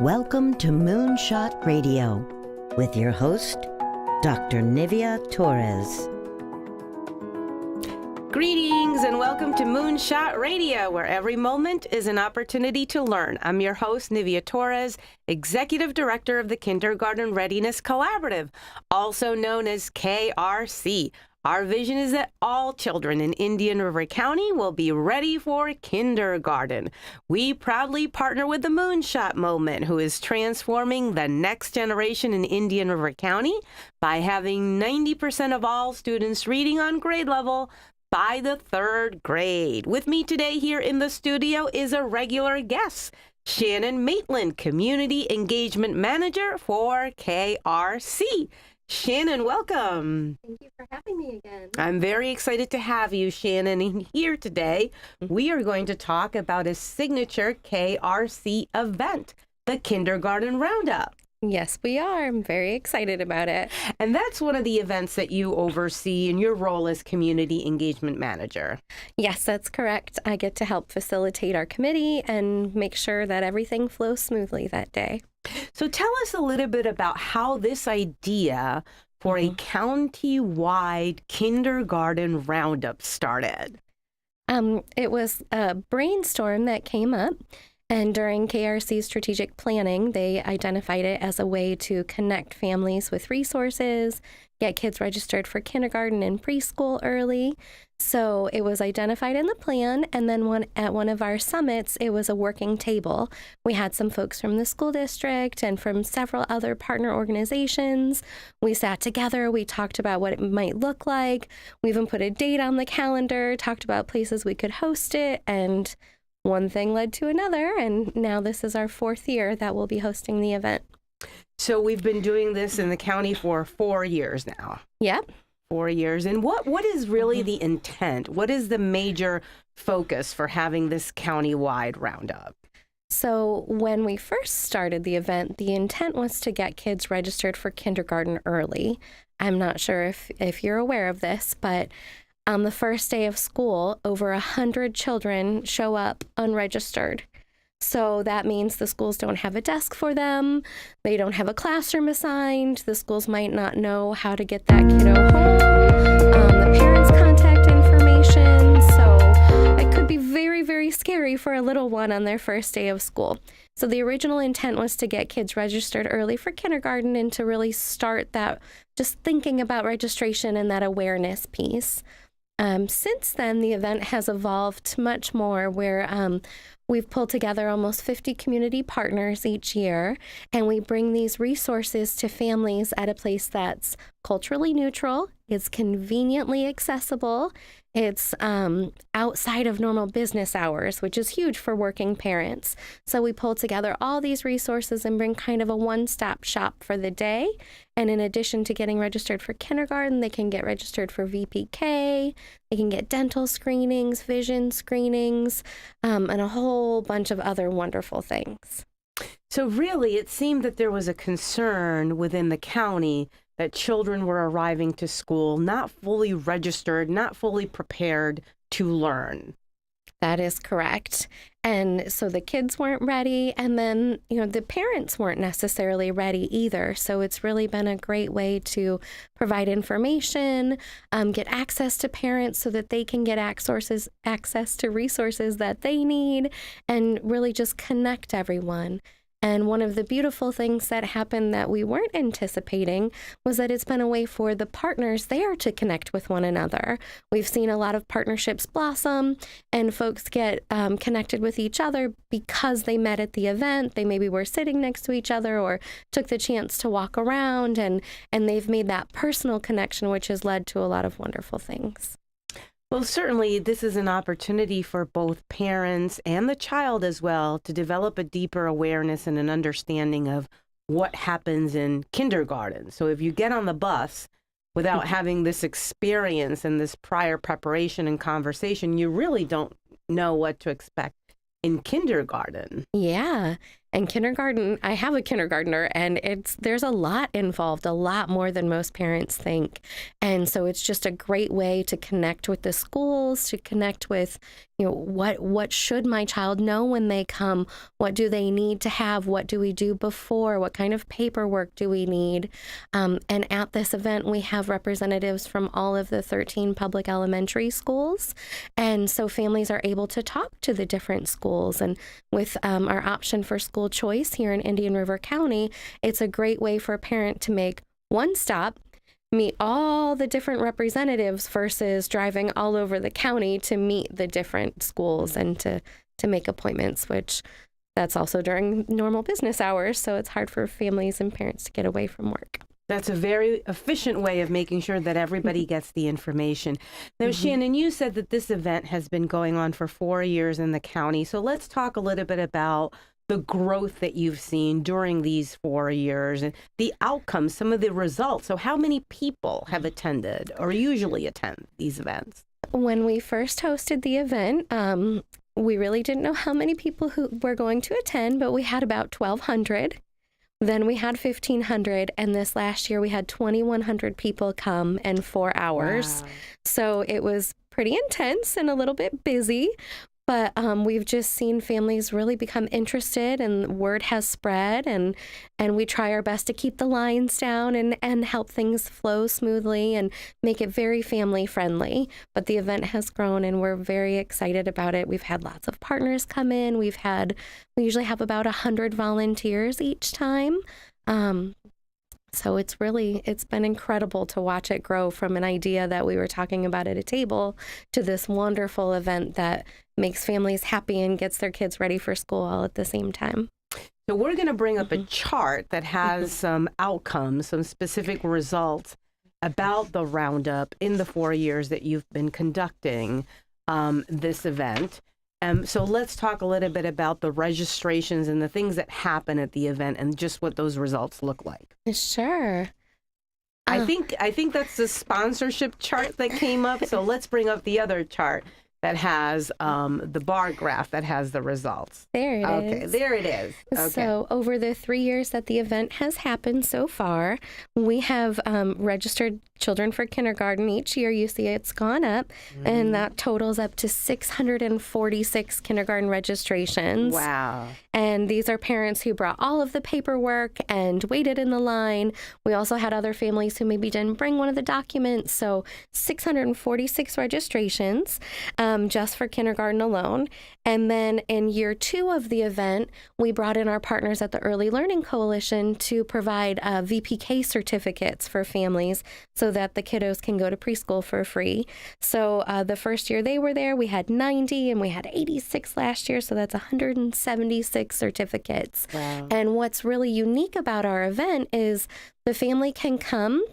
Welcome to Moonshot Radio with your host, Dr. Nivea Torres. Greetings and welcome to Moonshot Radio, where every moment is an opportunity to learn. I'm your host, Nivea Torres, Executive Director of the Kindergarten Readiness Collaborative, also known as KRC. Our vision is that all children in Indian River County will be ready for kindergarten. We proudly partner with the Moonshot Movement, who is transforming the next generation in Indian River County by having 90% of all students reading on grade level by the third grade. With me today here in the studio is a regular guest, Shannon Maitland, Community Engagement Manager for KRC. Shannon, welcome. Thank you for having me again. I'm very excited to have you, Shannon. And here today, we are going to talk about a signature KRC event, the Kindergarten Roundup. Yes, we are. I'm very excited about it. And that's one of the events that you oversee in your role as Community Engagement Manager. Yes, that's correct. I get to help facilitate our committee and make sure that everything flows smoothly that day. So tell us a little bit about how this idea for a county-wide kindergarten roundup started. It was a brainstorm that came up, and during KRC's strategic planning, they identified it as a way to connect families with resources, get kids registered for kindergarten and preschool early. So it was identified in the plan, and then at one of our summits, it was a working table. We had some folks from the school district and from several other partner organizations. We sat together, we talked about what it might look like. We even put a date on the calendar, talked about places we could host it, and one thing led to another, and now this is our fourth year that we'll be hosting the event. So we've been doing this in the county for 4 years now. Yep. 4 years. And what is really the intent? What is the major focus for having this county-wide roundup? So when we first started the event, the intent was to get kids registered for kindergarten early. I'm not sure if you're aware of this, but on the first day of school, over 100 children show up unregistered. So that means the schools don't have a desk for them. They don't have a classroom assigned. The schools might not know how to get that kiddo home. The parents' contact information. So it could be very, very scary for a little one on their first day of school. So the original intent was to get kids registered early for kindergarten and to really start that, just thinking about registration and that awareness piece. Since then, the event has evolved much more where we've pulled together almost 50 community partners each year, and we bring these resources to families at a place that's culturally neutral, it's conveniently accessible, it's outside of normal business hours, which is huge for working parents. So we pull together all these resources and bring kind of a one-stop shop for the day. And in addition to getting registered for kindergarten, they can get registered for VPK, they can get dental screenings, vision screenings, and a whole bunch of other wonderful things. So really, it seemed that there was a concern within the county that children were arriving to school not fully registered, not fully prepared to learn. That is correct. And so the kids weren't ready, and then, the parents weren't necessarily ready either. So it's really been a great way to provide information, get access to parents so that they can get access to resources that they need, and really just connect everyone. And one of the beautiful things that happened that we weren't anticipating was that it's been a way for the partners there to connect with one another. We've seen a lot of partnerships blossom and folks get connected with each other because they met at the event. They maybe were sitting next to each other or took the chance to walk around, and they've made that personal connection, which has led to a lot of wonderful things. Well, certainly this is an opportunity for both parents and the child as well to develop a deeper awareness and an understanding of what happens in kindergarten. So if you get on the bus without having this experience and this prior preparation and conversation, you really don't know what to expect in kindergarten. Yeah. And kindergarten, I have a kindergartner, and there's a lot involved, a lot more than most parents think. And so it's just a great way to connect with the schools, to connect with, what should my child know when they come? What do they need to have? What do we do before? What kind of paperwork do we need? And at this event, we have representatives from all of the 13 public elementary schools. And so families are able to talk to the different schools. And with our option for school choice here in Indian River County, it's a great way for a parent to make one stop, meet all the different representatives versus driving all over the county to meet the different schools and to make appointments, which that's also during normal business hours. So it's hard for families and parents to get away from work. That's a very efficient way of making sure that everybody gets the information. Now, Shannon, you said that this event has been going on for 4 years in the county. So let's talk a little bit about the growth that you've seen during these 4 years and the outcomes, some of the results. So how many people have attended or usually attend these events? When we first hosted the event, we really didn't know how many people who were going to attend, but we had about 1,200. Then we had 1,500, and this last year we had 2,100 people come in 4 hours. Wow. So it was pretty intense and a little bit busy. But we've just seen families really become interested, and word has spread, and we try our best to keep the lines down and help things flow smoothly and make it very family friendly. But the event has grown, and we're very excited about it. We've had lots of partners come in. We usually have about 100 volunteers each time. So it's been incredible to watch it grow from an idea that we were talking about at a table to this wonderful event that makes families happy and gets their kids ready for school all at the same time. So we're going to bring up a chart that has some outcomes, some specific results about the Roundup in the 4 years that you've been conducting this event. So let's talk a little bit about the registrations and the things that happen at the event and just what those results look like. Sure. I think that's the sponsorship chart that came up. So let's bring up the other chart that has the bar graph that has the results. There it is. Okay, there it is. Okay. So over the 3 years that the event has happened so far, we have registered children for kindergarten. Each year you see it's gone up, and that totals up to 646 kindergarten registrations. Wow. And these are parents who brought all of the paperwork and waited in the line. We also had other families who maybe didn't bring one of the documents. So 646 registrations just for kindergarten alone. And then in year 2 of the event, we brought in our partners at the Early Learning Coalition to provide VPK certificates for families so that the kiddos can go to preschool for free. So the first year they were there, we had 90, and we had 86 last year. So that's 176 certificates. Wow. And what's really unique about our event is the family can come,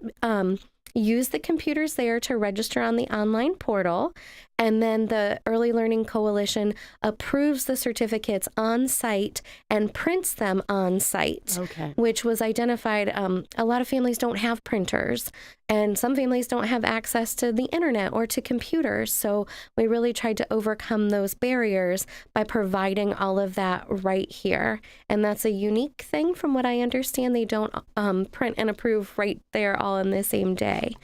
use the computers there to register on the online portal, and then the Early Learning Coalition approves the certificates on site and prints them on site, which was identified. A lot of families don't have printers, and some families don't have access to the internet or to computers. So we really tried to overcome those barriers by providing all of that right here. And that's a unique thing from what I understand. They don't print and approve right there all in the same day.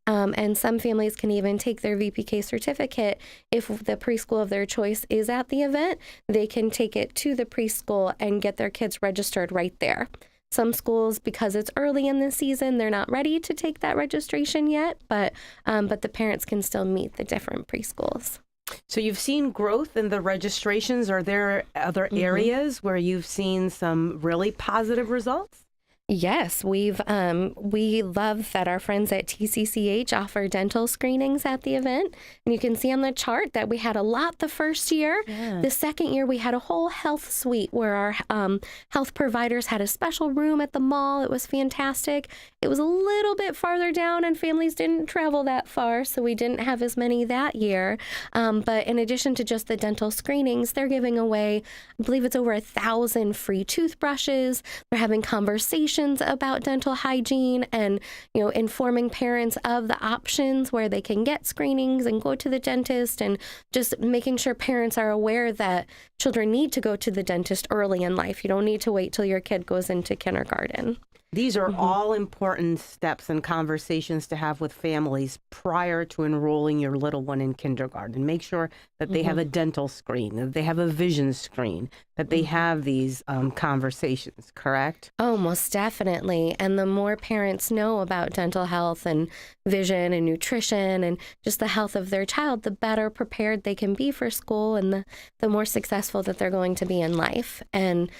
And some families can even take their VPK certificate. If the preschool of their choice is at the event, they can take it to the preschool and get their kids registered right there. Some schools, because it's early in the season, they're not ready to take that registration yet, but the parents can still meet the different preschools. So you've seen growth in the registrations. Are there other areas where you've seen some really positive results? Yes, we love that our friends at TCCH offer dental screenings at the event. And you can see on the chart that we had a lot the first year. Yeah. The second year, we had a whole health suite where our health providers had a special room at the mall. It was fantastic. It was a little bit farther down, and families didn't travel that far, so we didn't have as many that year. But in addition to just the dental screenings, they're giving away, I believe it's over 1,000 free toothbrushes. They're having conversations conversations about dental hygiene and, informing parents of the options where they can get screenings and go to the dentist, and just making sure parents are aware that children need to go to the dentist early in life. You don't need to wait till your kid goes into kindergarten. These are all important steps and conversations to have with families prior to enrolling your little one in kindergarten. Make sure that they have a dental screen, that they have a vision screen, that they have these conversations, correct? Oh, most definitely. And the more parents know about dental health and vision and nutrition and just the health of their child, the better prepared they can be for school, and the more successful that they're going to be in life. And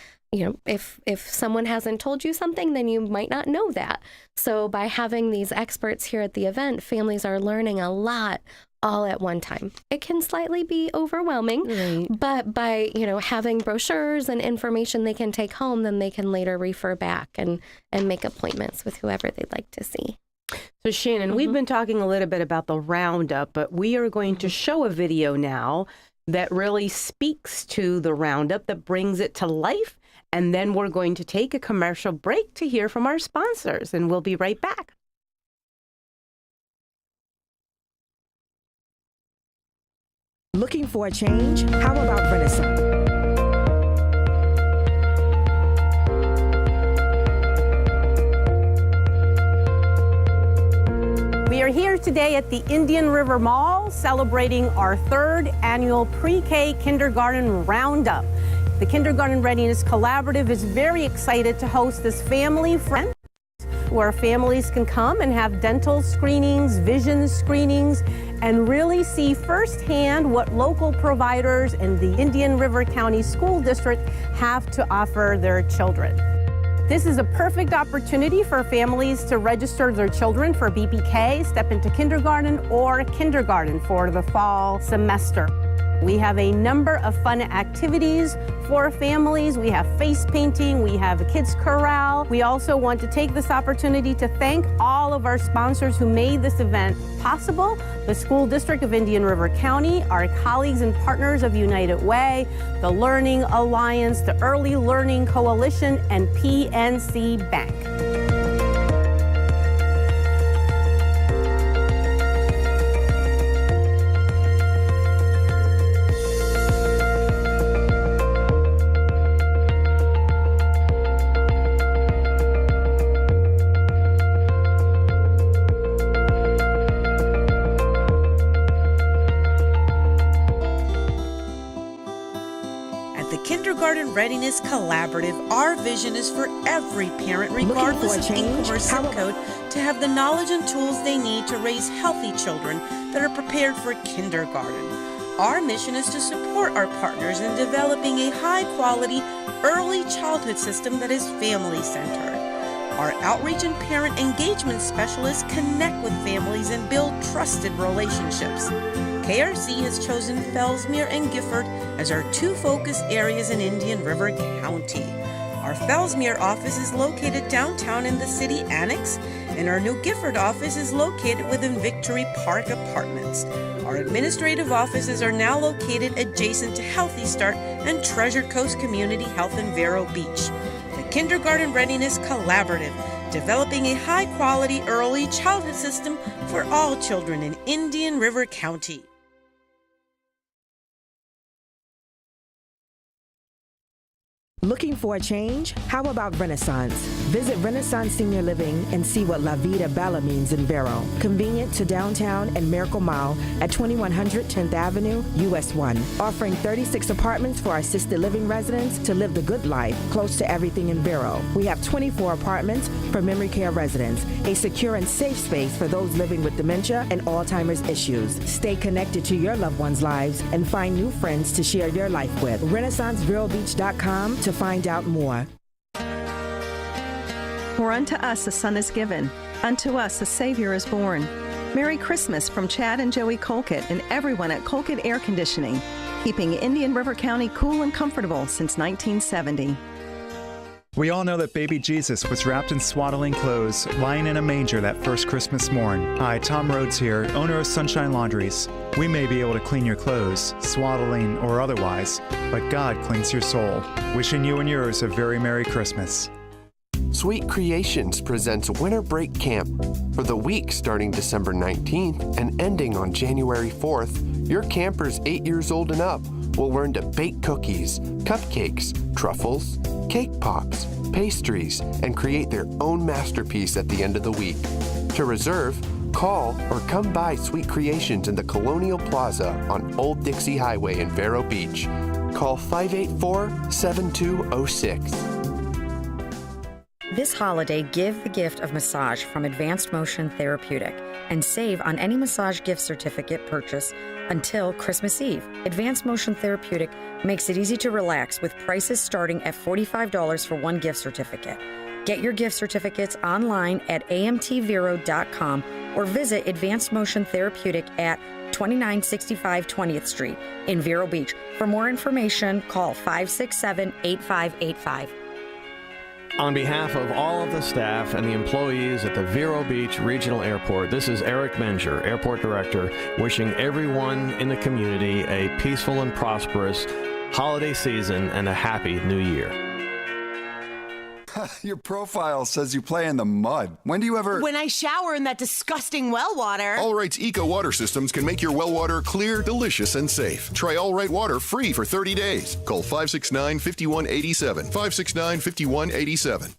if someone hasn't told you something, then you might not know that. So by having these experts here at the event, families are learning a lot all at one time. It can slightly be overwhelming, right, but by, having brochures and information they can take home, then they can later refer back and make appointments with whoever they'd like to see. So Shannon, we've been talking a little bit about the roundup, but we are going to show a video now that really speaks to the roundup, that brings it to life. And then we're going to take a commercial break to hear from our sponsors, and we'll be right back. Looking for a change? How about Renaissance? We are here today at the Indian River Mall celebrating our 3rd annual Pre-K Kindergarten Roundup. The Kindergarten Readiness Collaborative is very excited to host this family friend where families can come and have dental screenings, vision screenings, and really see firsthand what local providers in the Indian River County School District have to offer their children. This is a perfect opportunity for families to register their children for BPK, step into kindergarten, or kindergarten for the fall semester. We have a number of fun activities for families. We have face painting, we have a kids corral. We also want to take this opportunity to thank all of our sponsors who made this event possible: the School District of Indian River County, our colleagues and partners of United Way, the Learning Alliance, the Early Learning Coalition, and PNC Bank. Kindergarten Readiness Collaborative, our vision is for every parent, regardless of income or zip code, to have the knowledge and tools they need to raise healthy children that are prepared for kindergarten. Our mission is to support our partners in developing a high-quality early childhood system that is family-centered. Our outreach and parent engagement specialists connect with families and build trusted relationships. KRC has chosen Fellsmere and Gifford as our 2 focus areas in Indian River County. Our Fellsmere office is located downtown in the city annex, and our new Gifford office is located within Victory Park Apartments. Our administrative offices are now located adjacent to Healthy Start and Treasure Coast Community Health in Vero Beach. The Kindergarten Readiness Collaborative, developing a high-quality early childhood system for all children in Indian River County. Looking for a change? How about Renaissance? Visit Renaissance Senior Living and see what La Vida Bella means in Vero. Convenient to downtown and Miracle Mile at 2100 10th Avenue, US 1. Offering 36 apartments for assisted living residents to live the good life close to everything in Vero. We have 24 apartments for memory care residents, a secure and safe space for those living with dementia and Alzheimer's issues. Stay connected to your loved ones' lives and find new friends to share your life with. RenaissanceVeroBeach.com to find out more. For unto us a son is given, unto us a Savior is born. Merry Christmas from Chad and Joey Colquitt and everyone at Colquitt Air Conditioning, keeping Indian River County cool and comfortable since 1970. We all know that baby Jesus was wrapped in swaddling clothes, lying in a manger that first Christmas morn. Hi, Tom Rhodes here, owner of Sunshine Laundries. We may be able to clean your clothes, swaddling or otherwise, but God cleans your soul. Wishing you and yours a very Merry Christmas. Sweet Creations presents Winter Break Camp. For the week starting December 19th and ending on January 4th, your campers 8 years old and up will learn to bake cookies, cupcakes, truffles, cake pops, pastries, and create their own masterpiece at the end of the week. To reserve, call or come by Sweet Creations in the Colonial Plaza on Old Dixie Highway in Vero Beach. Call 584-7206. This holiday, give the gift of massage from Advanced Motion Therapeutic and save on any massage gift certificate purchase until Christmas Eve. Advanced Motion Therapeutic makes it easy to relax with prices starting at $45 for one gift certificate. Get your gift certificates online at amtvero.com or visit Advanced Motion Therapeutic at 2965 20th Street in Vero Beach. For more information, call 567-8585. On behalf of all of the staff and the employees at the Vero Beach Regional Airport, this is Eric Menger, Airport Director, wishing everyone in the community a peaceful and prosperous holiday season and a happy new year. Your profile says you play in the mud. When do you ever... When I shower in that disgusting well water. All Right's Eco Water Systems can make your well water clear, delicious, and safe. Try All Right Water free for 30 days. Call 569-5187. 569-5187.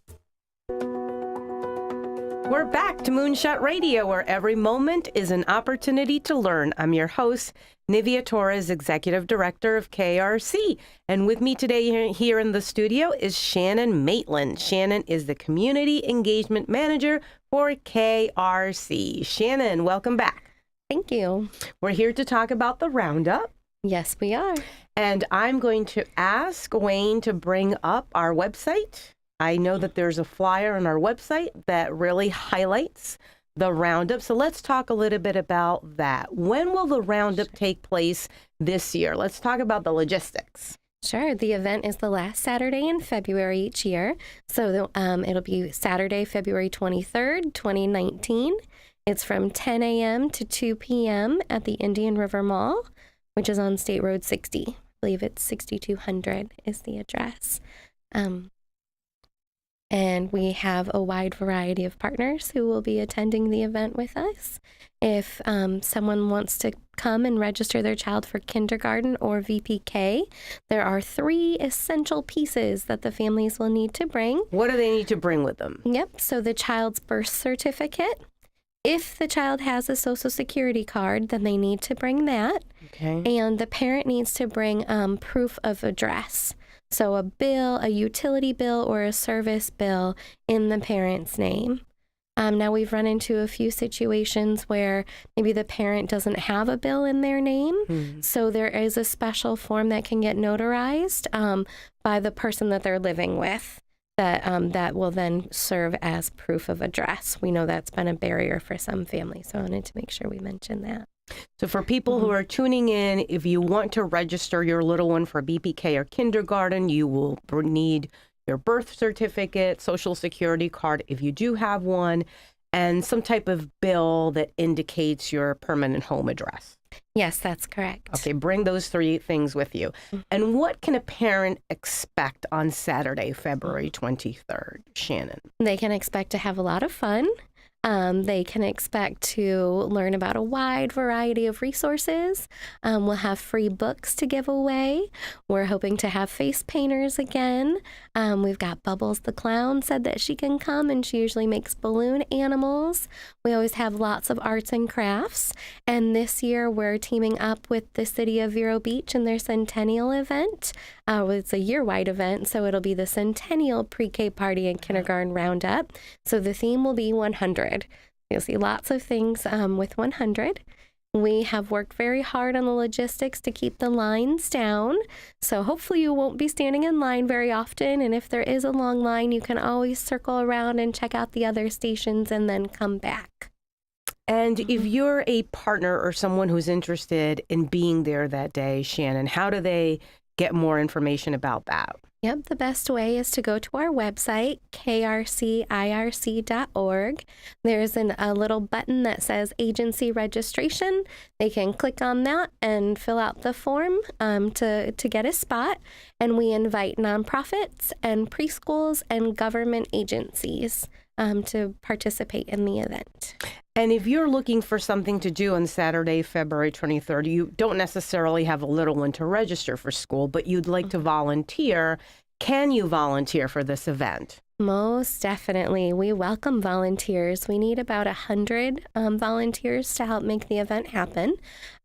We're back to Moonshot Radio, where every moment is an opportunity to learn. I'm your host, Nivea Torres, Executive Director of KRC. And with me today here in the studio is Shannon Maitland. Shannon is the Community Engagement Manager for KRC. Shannon, welcome back. Thank you. We're here to talk about the Roundup. Yes, we are. And I'm going to ask Wayne to bring up our website. I know that there's a flyer on our website that really highlights the Roundup. So let's talk a little bit about that. When will the Roundup take place this year? Let's talk about the logistics. Sure. The event is the last Saturday in February each year. So it'll be Saturday, February 23rd, 2019. It's from 10 a.m. to 2 p.m. at the Indian River Mall, which is on State Road 60. I believe it's 6200 is the address. And we have a wide variety of partners who will be attending the event with us. If someone wants to come and register their child for kindergarten or VPK, there are 3 essential pieces that the families will need to bring. What do they need to bring with them? Yep. So the child's birth certificate. If the child has a Social Security card, then they need to bring that. Okay. And the parent needs to bring proof of address. So a bill, a utility bill, or a service bill in the parent's name. Now, we've run into a few situations where maybe the parent doesn't have a bill in their name. So there is a special form that can get notarized by the person that they're living with that will then serve as proof of address. We know that's been a barrier for some families, so I wanted to make sure we mentioned that. So for people who are tuning in, if you want to register your little one for BPK or kindergarten, you will need your birth certificate, Social Security card, if you do have one, and some type of bill that indicates your permanent home address. Yes, that's correct. Okay, bring those 3 things with you. And what can a parent expect on Saturday, February 23rd, Shannon? They can expect to have a lot of fun. They can expect to learn about a wide variety of resources. We'll have free books to give away. We're hoping to have face painters again. We've got Bubbles the Clown said that she can come, and she usually makes balloon animals. We always have lots of arts and crafts. And this year we're teaming up with the city of Vero Beach in their centennial event. It's a year-wide event, so it'll be the centennial pre-K party and kindergarten roundup. So the theme will be 100. You'll see lots of things with 100. We have worked very hard on the logistics to keep the lines down. So hopefully you won't be standing in line very often. And if there is a long line, you can always circle around and check out the other stations and then come back. And if you're a partner or someone who's interested in being there that day, Shannon, how do they get more information about that? Yep, the best way is to go to our website, krcirc.org. There's a little button that says agency registration. They can click on that and fill out the form to get a spot. And we invite nonprofits and preschools and government agencies to participate in the event. And if you're looking for something to do on Saturday, February 23rd, you don't necessarily have a little one to register for school, but you'd like to volunteer, can you volunteer for this event? Most definitely. We welcome volunteers. We need about 100 volunteers to help make the event happen.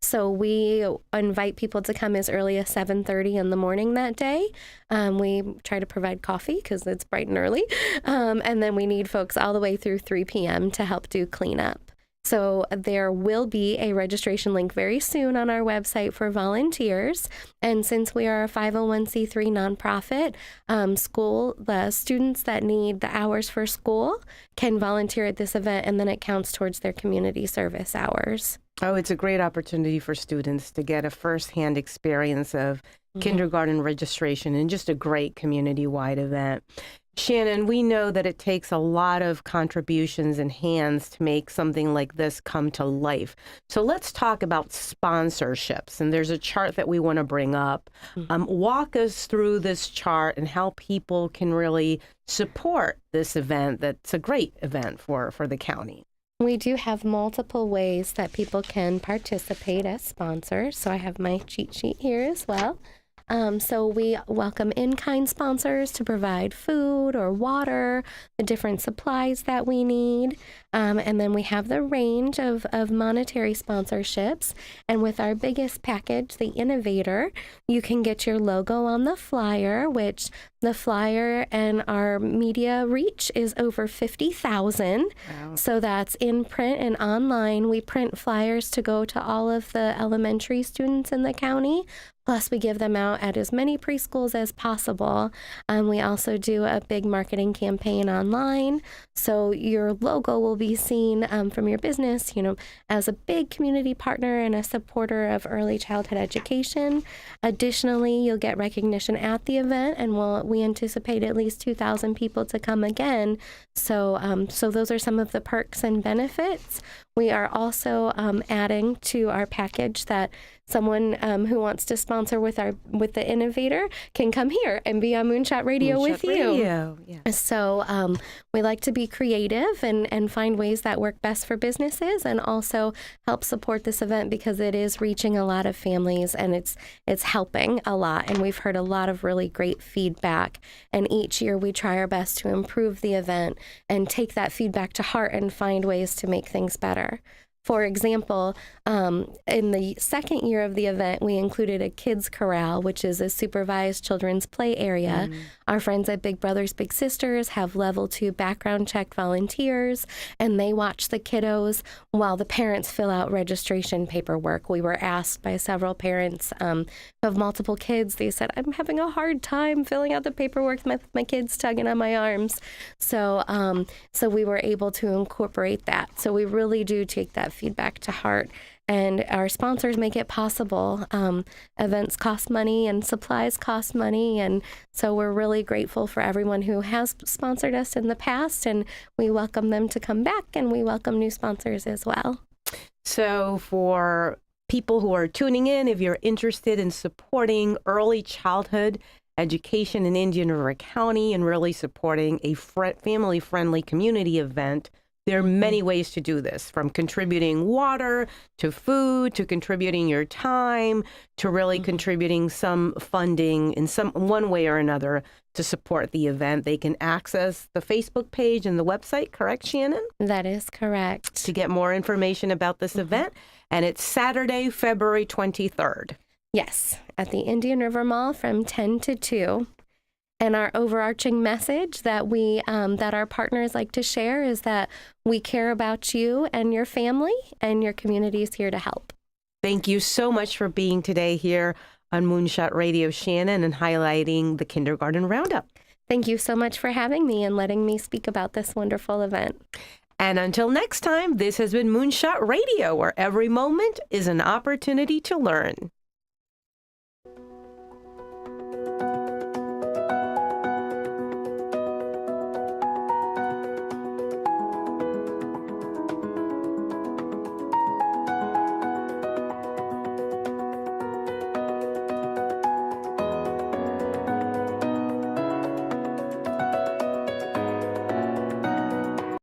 So we invite people to come as early as 7:30 in the morning that day. We try to provide coffee because it's bright and early. And then we need folks all the way through 3 p.m. to help do cleanup. So there will be a registration link very soon on our website for volunteers. And since we are a 501c3 nonprofit, the students that need the hours for school can volunteer at this event, and then it counts towards their community service hours. Oh, it's a great opportunity for students to get a firsthand experience of kindergarten registration and just a great community-wide event. Shannon, we know that it takes a lot of contributions and hands to make something like this come to life. So let's talk about sponsorships. And there's a chart that we want to bring up. Walk us through this chart and how people can really support this event that's a great event for the county. We do have multiple ways that people can participate as sponsors. So I have my cheat sheet here as well. So we welcome in-kind sponsors to provide food or water, the different supplies that we need. And then we have the range of monetary sponsorships. And with our biggest package, the Innovator, you can get your logo on the flyer, which the flyer and our media reach is over 50,000. Wow. So that's in print and online. We print flyers to go to all of the elementary students in the county. Plus, we give them out at as many preschools as possible. We also do a big marketing campaign online. So your logo will be seen from your business, as a big community partner and a supporter of early childhood education. Additionally, you'll get recognition at the event, and we anticipate at least 2,000 people to come again. So those are some of the perks and benefits. We are also adding to our package that someone who wants to sponsor with the Innovator can come here and be on Moonshot Radio with you. Yeah. So we like to be creative and find ways that work best for businesses, and also help support this event because it is reaching a lot of families and it's helping a lot. And we've heard a lot of really great feedback. And each year we try our best to improve the event and take that feedback to heart and find ways to make things better. For example, in the second year of the event, we included a kids corral, which is a supervised children's play area. Our friends at Big Brothers Big Sisters have level 2 background check volunteers, and they watch the kiddos while the parents fill out registration paperwork. We were asked by several parents who have multiple kids. They said, I'm having a hard time filling out the paperwork with my kids tugging on my arms. So we were able to incorporate that. So we really do take that feedback to heart, and our sponsors make it possible. Events cost money and supplies cost money, and so we're really grateful for everyone who has sponsored us in the past, and we welcome them to come back, and we welcome new sponsors as well. So for people who are tuning in, if you're interested in supporting early childhood education in Indian River County and really supporting a family-friendly community event, there are many ways to do this, from contributing water to food to contributing your time to really contributing some funding in one way or another to support the event. They can access the Facebook page and the website, correct, Shannon? That is correct. To get more information about this event. And it's Saturday, February 23rd. Yes, at the Indian River Mall from 10 to 2. And our overarching message that that our partners like to share is that we care about you and your family, and your community is here to help. Thank you so much for being today here on Moonshot Radio, Shannon, and highlighting the Kindergarten Roundup. Thank you so much for having me and letting me speak about this wonderful event. And until next time, this has been Moonshot Radio, where every moment is an opportunity to learn.